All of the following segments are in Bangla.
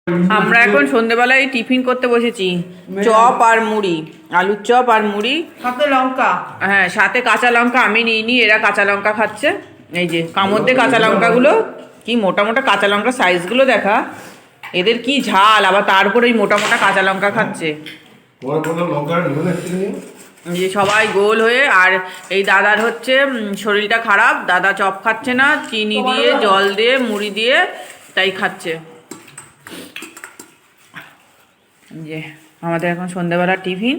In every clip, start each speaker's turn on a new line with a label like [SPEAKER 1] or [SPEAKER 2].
[SPEAKER 1] আমরা এখন সন্ধ্যেবেলায় টিফিন করতে বসেছি। চপ আর মুড়ি, আলুর চপ আর মুড়ি,
[SPEAKER 2] সাথে লঙ্কা।
[SPEAKER 1] হ্যাঁ সাথে কাঁচা লঙ্কা। আমি নিইনি, এরা কাঁচা লঙ্কা খাচ্ছে। এই যে কামড়তে কাঁচা লঙ্কাগুলো, কি মোটা মোটা কাঁচা লঙ্কা সাইজগুলো দেখা, এদের কি ঝাল, আবার তারপরে এই মোটা মোটা কাঁচা লঙ্কা খাচ্ছে। যে সবাই গোল হয়ে, আর এই দাদার হচ্ছে শরীরটা খারাপ, দাদা চপ খাচ্ছে না, চিনি দিয়ে জল দিয়ে মুড়ি দিয়ে তাই খাচ্ছে। যে আমাদের এখন সন্ধ্যাবেলা টিফিন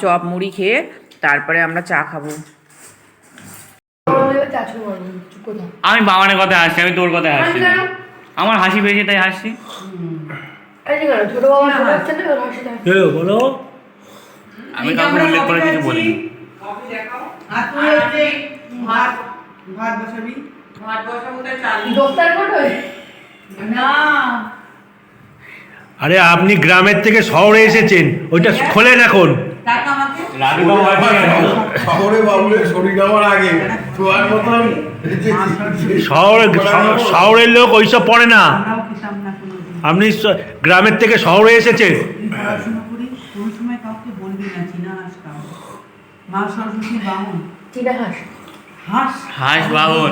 [SPEAKER 1] চপ মুড়ি খেয়ে তারপরে আমরা চা খাবো।
[SPEAKER 3] আমি বাবানের কথায় হাসছি, আমি তোর কথায় হাসছি। আমার হাসি পেয়েছে তাই হাসছি। বলো, আমি কাউকে উল্লেখ করে কিছু বলিনি।
[SPEAKER 4] আরে আপনি গ্রামের থেকে শহরে এসেছেন, ওইটা খোলেন এখন। শহরের লোক ওইসব পড়ে না। আপনি গ্রামের থেকে শহরে এসেছেন।
[SPEAKER 3] হাঁস বাবন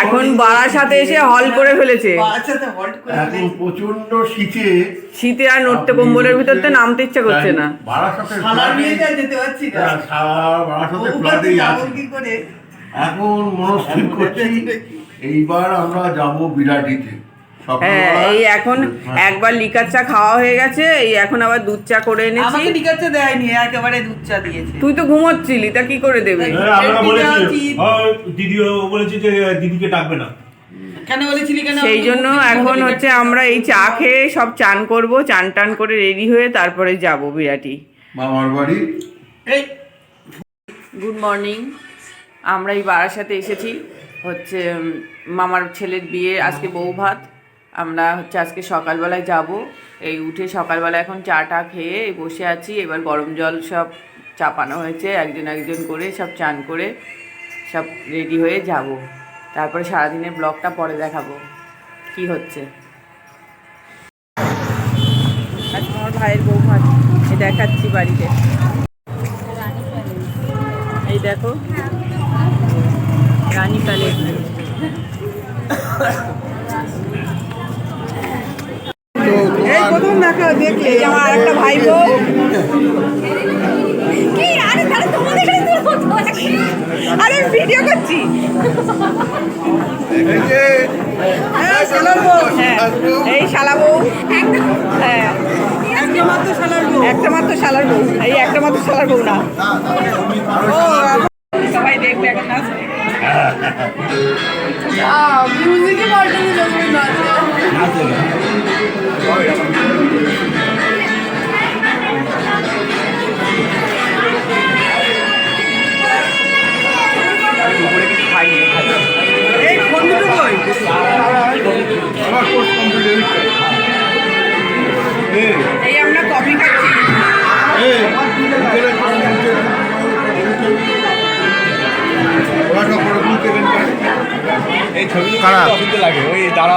[SPEAKER 1] এখন বারাসাতে এসে হল করে ফেলেছে।
[SPEAKER 5] এখন প্রচন্ড শীতে
[SPEAKER 1] শীতে আর নড়তে, কম্বলের ভিতর তো নামতে ইচ্ছা করছে না।
[SPEAKER 5] বারাসাতে এখন মনস্থির করছি এইবার আমরা যাব বিরাটিতে।
[SPEAKER 1] হ্যাঁ, এই এখন একবার লিকার চা খাওয়া হয়ে গেছে, এই এখন আবার দুধ চা করে এনেছি।
[SPEAKER 2] আমাকে লিকার চা দেয়নি, একেবারে দুধ চা দিয়েছে।
[SPEAKER 1] তুই তো ঘুমোচ্ছিলি, তা কি করে দেবে?
[SPEAKER 4] দিদিও বলেছি যে দিদিকে ডাকবে না।
[SPEAKER 2] কেন বলেছিলি? কেন?
[SPEAKER 1] সেই জন্য এখন হচ্ছে আমরা এই চা খেয়ে সব চান করব, চান টান করে রেডি হয়ে তারপরে যাব বিরাটি
[SPEAKER 5] মামার বাড়ি।
[SPEAKER 1] Good morning. আমরা এই বারাসাতে এসেছি, হচ্ছে মামার ছেলের বিয়ে, আজকে বউ ভাত। আমরা হচ্ছে আজকে সকালবেলায় যাব। এই উঠে সকালবেলা এখন চাটা খেয়ে বসে আছি। এবার গরম জল সব চাপানো হয়েছে, একজন একজন করে সব চান করে সব রেডি হয়ে যাব। তারপরে সারাদিনের ব্লগটা পরে দেখাবো কি হচ্ছে। আজকে আমার ভাইয়ের বউ ভাত দেখাচ্ছি বাড়িতে। এই দেখো রানী প্যালেস। এই প্রথম দেখা দেখলে আমার আরেকটা ভাই বউ। কি আরে তাহলে তোমাদের আরে ভিডিও করছি। এই শালা বউ, হ্যাঁ একটা মাত্র শালার বউ, একটা মাত্র শালার বউ, এই একটা মাত্র শালার বউ না। সবাই দেখবে এখন নাচ। মিউজিকে পাল্টে দিল এই আমরা কফি খাচ্ছি।
[SPEAKER 3] এই ছবি লাগে ওই তারা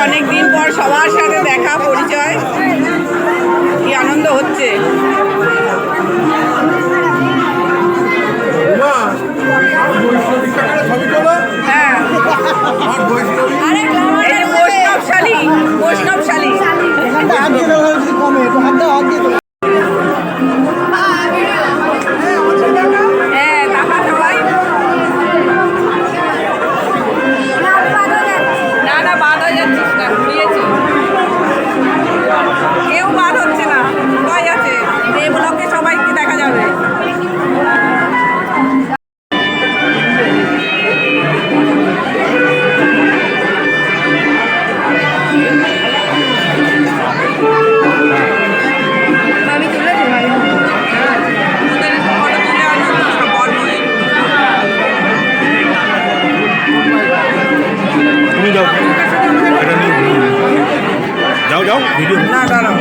[SPEAKER 1] অনেকদিন পর সবার সাথে দেখা পরিচয়, কি আনন্দ হচ্ছে। হ্যাঁ বৈষ্ণবশালী, বৈষ্ণবশালী। হ্যাঁ দেখা সবাই। না না বাদ হয়ে যাচ্ছিস না, ঘুরিয়েছি। কেউ বাদ হচ্ছে না, সবাই আছে।
[SPEAKER 4] যাও ভিডিও
[SPEAKER 2] না দাঁড়াও